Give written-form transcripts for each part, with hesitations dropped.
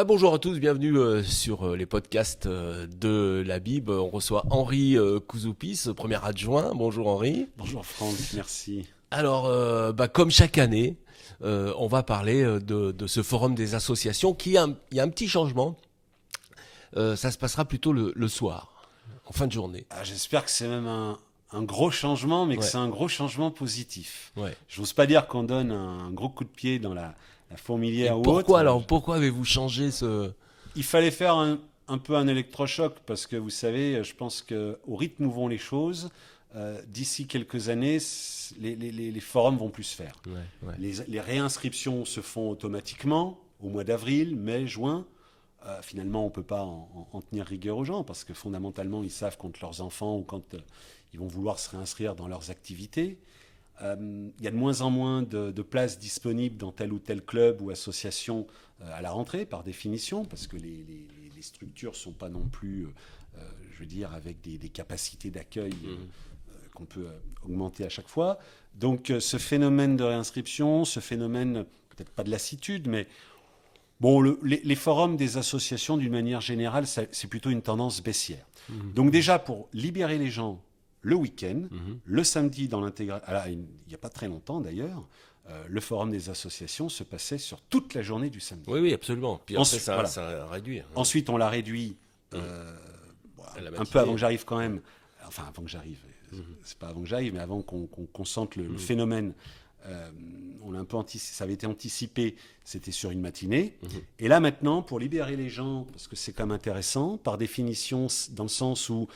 Bonjour à tous, bienvenue sur les podcasts de la Bib. On reçoit Henri Couzoupis, premier adjoint. Bonjour Henri. Bonjour Franck, merci. Alors, comme chaque année, on va parler de ce forum des associations il y a un petit changement. Ça se passera plutôt le soir, en fin de journée. J'espère que c'est même un gros changement, mais que Ouais. c'est un gros changement positif. Ouais. Je n'ose pas dire qu'on donne un gros coup de pied dans la Et fourmilière ou pourquoi autre. alors, pourquoi avez-vous changé ce... Il fallait faire un peu un électrochoc, parce que vous savez, je pense qu'au rythme où vont les choses, d'ici quelques années, les forums vont plus se faire. Ouais, ouais. Les réinscriptions se font automatiquement au mois d'avril, mai, juin. Finalement, on ne peut pas en tenir rigueur aux gens parce que fondamentalement, ils savent quand leurs enfants ou quand ils vont vouloir se réinscrire dans leurs activités. Il y a de moins en moins de places disponibles dans tel ou tel club ou association à la rentrée, par définition, parce que les structures ne sont pas non plus, je veux dire, avec des capacités d'accueil qu'on peut augmenter à chaque fois. Donc ce phénomène de réinscription, ce phénomène, peut-être pas de lassitude, mais bon, les forums des associations, d'une manière générale, c'est plutôt une tendance baissière. Donc déjà, pour libérer les gens le week-end, le samedi dans l'intégration, il n'y a pas très longtemps d'ailleurs, le forum des associations se passait sur toute la journée du samedi. Oui, oui, absolument. Puis après, Ensuite, voilà. ça réduit. Ensuite, on l'a réduit À la un matinée. peu avant que j'arrive quand même. Enfin, avant que j'arrive. C'est pas avant que j'arrive, mais avant qu'on sente le phénomène. On l'a un peu ça avait été anticipé, c'était sur une matinée. Et là maintenant, pour libérer les gens, parce que c'est quand même intéressant, par définition, dans le sens où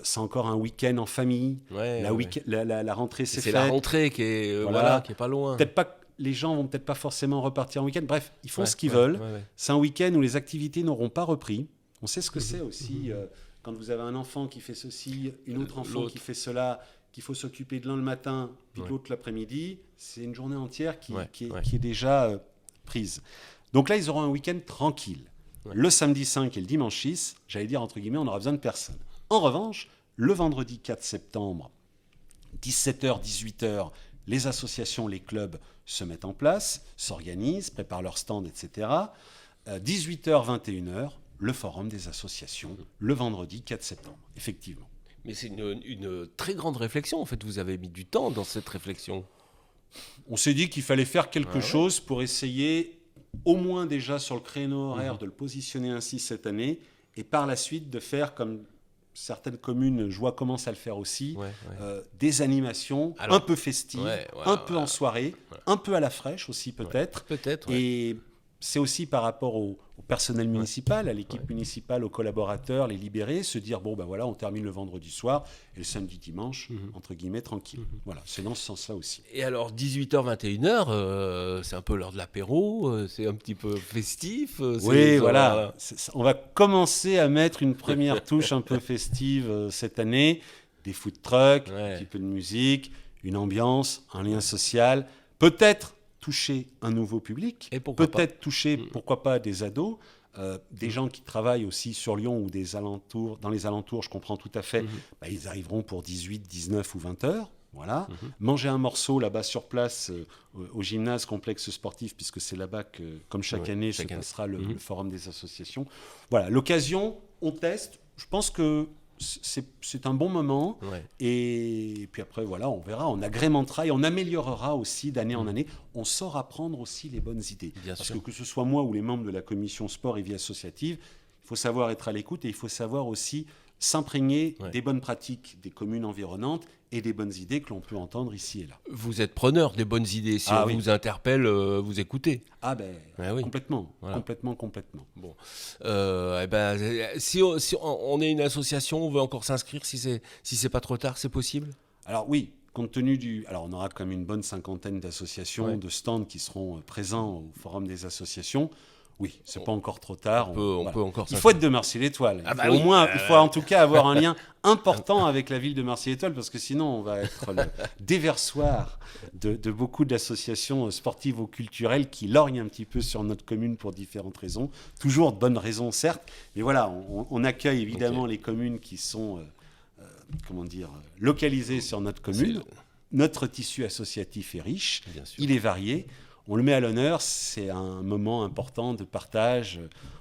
c'est encore un week-end en famille. Ouais, la, ouais. la rentrée s'est C'est faite. la rentrée qui est, Voilà. qui est pas loin. Peut-être pas, les gens vont peut-être pas forcément repartir en week-end. Bref, ils font Ouais, ce qu'ils ouais, veulent. ouais, ouais. C'est un week-end où les activités n'auront pas repris. On sait ce que c'est aussi quand vous avez un enfant qui fait ceci, une autre enfant L'autre. qui fait cela, qu'il faut s'occuper de l'un le matin, puis de Ouais. l'autre l'après-midi. C'est une journée entière qui Ouais. est déjà prise. Donc là, ils auront un week-end tranquille. Ouais. Le samedi 5 et le dimanche 6, j'allais dire entre guillemets, on n'aura besoin de personne. En revanche, le vendredi 4 septembre, 17h, 18h, les associations, les clubs se mettent en place, s'organisent, préparent leurs stands, etc. 18h, 21h, le forum des associations, le vendredi 4 septembre, effectivement. Mais c'est une très grande réflexion. En fait, vous avez mis du temps dans cette réflexion. On s'est dit qu'il fallait faire quelque ouais. chose pour essayer, au moins déjà sur le créneau horaire, de le positionner ainsi cette année, et par la suite de faire comme certaines communes, je vois, commencent à le faire aussi, Ouais, ouais. des animations Alors, un peu festives, un peu en soirée, un peu à la fraîche aussi peut-être. Peut-être. Ouais. Et c'est aussi par rapport au personnel municipal, à l'équipe municipale, aux collaborateurs, les libérer, se dire, bon ben voilà, on termine le vendredi soir et le samedi, dimanche, entre guillemets, tranquille. Voilà, c'est dans ce sens-là aussi. Et alors, 18h, 21h, c'est un peu l'heure de l'apéro, c'est un petit peu festif. Oui, voilà. On va commencer à mettre une première touche un peu festive cette année. Des food trucks, Ouais. un petit peu de musique, une ambiance, un lien social. Peut-être toucher un nouveau public. Et pourquoi Peut-être toucher, pourquoi pas, des ados. Des gens qui travaillent aussi sur Lyon ou dans les alentours, je comprends tout à fait. Ils arriveront pour 18, 19 ou 20 heures. Voilà. Manger un morceau là-bas sur place au gymnase complexe sportif, puisque c'est là-bas que, comme chaque année, se passera le forum des associations. Voilà, l'occasion, on teste. Je pense que c'est un bon moment. Ouais. Et puis après, voilà, on verra, on agrémentera et on améliorera aussi d'année en année. On saura prendre aussi les bonnes idées. Bien Parce sûr. que ce soit moi ou les membres de la commission sport et vie associative, il faut savoir être à l'écoute et il faut savoir aussi s'imprégner des bonnes pratiques des communes environnantes et des bonnes idées que l'on peut entendre ici et là. Vous êtes preneur des bonnes idées. Si on vous interpelle, vous écoutez. Ah ben, oui. complètement, Voilà. complètement. Bon, si on est une association, on veut encore s'inscrire, si c'est pas trop tard, c'est possible. Alors oui, compte tenu alors on aura quand même une bonne cinquantaine d'associations, de stands qui seront présents au forum des associations. Oui, c'est pas encore trop tard. On peut encore il faut être de Marcy-l'Étoile. Il faut en tout cas avoir un lien important avec la ville de Marcy-l'Étoile, parce que sinon on va être le déversoir de beaucoup d'associations sportives ou culturelles qui lorgnent un petit peu sur notre commune pour différentes raisons. Toujours de bonnes raisons, certes, mais voilà, on accueille évidemment les communes qui sont localisées sur notre commune. Notre tissu associatif est riche, il est varié. on le met à l'honneur. C'est un moment important de partage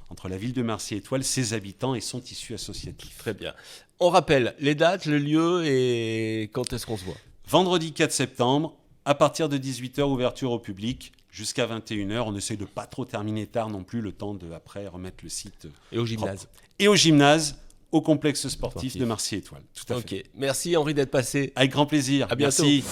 entre la ville de Marcy-Étoile, ses habitants et son tissu associatif. Très bien. On rappelle les dates, le lieu et quand est-ce qu'on se voit? Vendredi 4 septembre, à partir de 18h, ouverture au public, jusqu'à 21h. On essaie de pas trop terminer tard non plus, le temps de après remettre le site Et au gymnase. propre. Et au gymnase, au complexe sportif de Marcy-Étoile. Tout à fait. Ok. Merci Henri d'être passé. Avec grand plaisir. À bientôt. Merci.